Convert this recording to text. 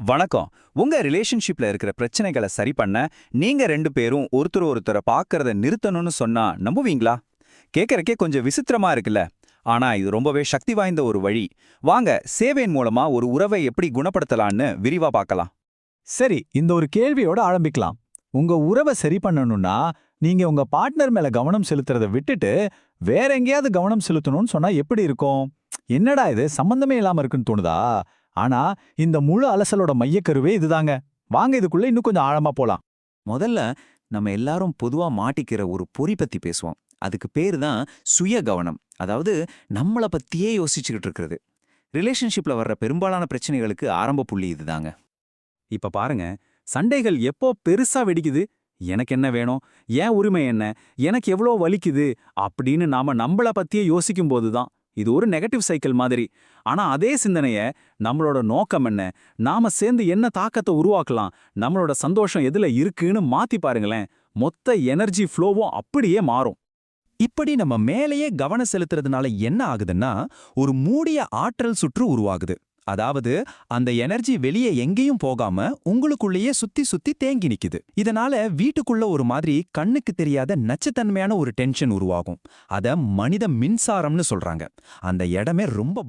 வணக்கம். உங்க ரிலேஷன்ஷிப்ல இருக்கிற பிரச்சனைகளை சரி பண்ண நீங்க ரெண்டு பேரும் ஒருத்தரை பார்க்கறத நிறுத்தணும்னு சொன்னா நம்புவீங்களா? கேட்கறக்கே கொஞ்சம் விசித்திரமா இருக்குல்ல. ஆனா இது ரொம்பவே சக்தி வாய்ந்த ஒரு வழி. வாங்க, சேவையின் மூலமா ஒரு உறவை எப்படி குணப்படுத்தலான்னு விரிவா பார்க்கலாம். சரி, இந்த ஒரு கேள்வியோட ஆரம்பிக்கலாம். உங்க உறவை சரி பண்ணணும்னா, நீங்க உங்க பார்ட்னர் மேல கவனம் செலுத்துறத விட்டுட்டு, வேற எங்கேயாவது கவனம் செலுத்தணும்னு சொன்னா எப்படி இருக்கும்? என்னடா இது சம்பந்தமே இல்லாம இருக்குன்னு தோணுதா? ஆனா, இந்த முழு அலசலோட மையக்கருவே இதுதாங்க. வாங்க இதுக்குள்ள இன்னும் கொஞ்சம் ஆழமா போலாம். முதல்ல நம்ம எல்லாரும் பொதுவா மாட்டிக்கிற ஒரு பொறி பத்தி பேசுவோம். அதுக்கு பேரு தான் சுய கவனம். அதாவது நம்மள பத்தியே யோசிச்சுக்கிட்டு இருக்கிறது. ரிலேஷன்ஷிப்ல வர்ற பெரும்பாலான பிரச்சனைகளுக்கு ஆரம்ப புள்ளி இதுதாங்க. இப்ப பாருங்க, சண்டைகள் எப்போ பெருசா வெடிக்குது? எனக்கு என்ன வேணும்? என் உரிமை என்ன? எனக்கு எவ்வளோ வலிக்குது? அப்படின்னு நாம நம்மள பத்தியே யோசிக்கும் போதுதான். இது ஒரு நெகட்டிவ் சைக்கிள் மாதிரி. ஆனா அதே சிந்தனைய நம்மளோட நோக்கம் என்ன? நாம சேர்ந்து என்ன தாக்கத்தை உருவாக்கலாம்? நம்மளோட சந்தோஷம் எதுல இருக்குன்னு மாத்தி பாருங்களேன். மொத்த எனர்ஜி ஃப்ளோவும் அப்படியே மாறும். இப்படி நம்ம மேலேயே கவனம் செலுத்துறதுனால என்ன ஆகுதுன்னா, ஒரு மூடிய ஆற்றல் சுற்று உருவாகுது. அதாவது அந்த எனர்ஜி வெளியே எங்கேயும் போகாம உங்களுக்குள்ளேயே சுத்தி சுத்தி தேங்கி நிக்குது. இதனால வீட்டுக்குள்ள ஒரு மாதிரி கண்ணுக்கு தெரியாத நச்சுத்தன்மையான ஒரு டென்ஷன் உருவாகும். அத மனித மின்சாரம்னு சொல்றாங்க. அந்த இடமே ரொம்ப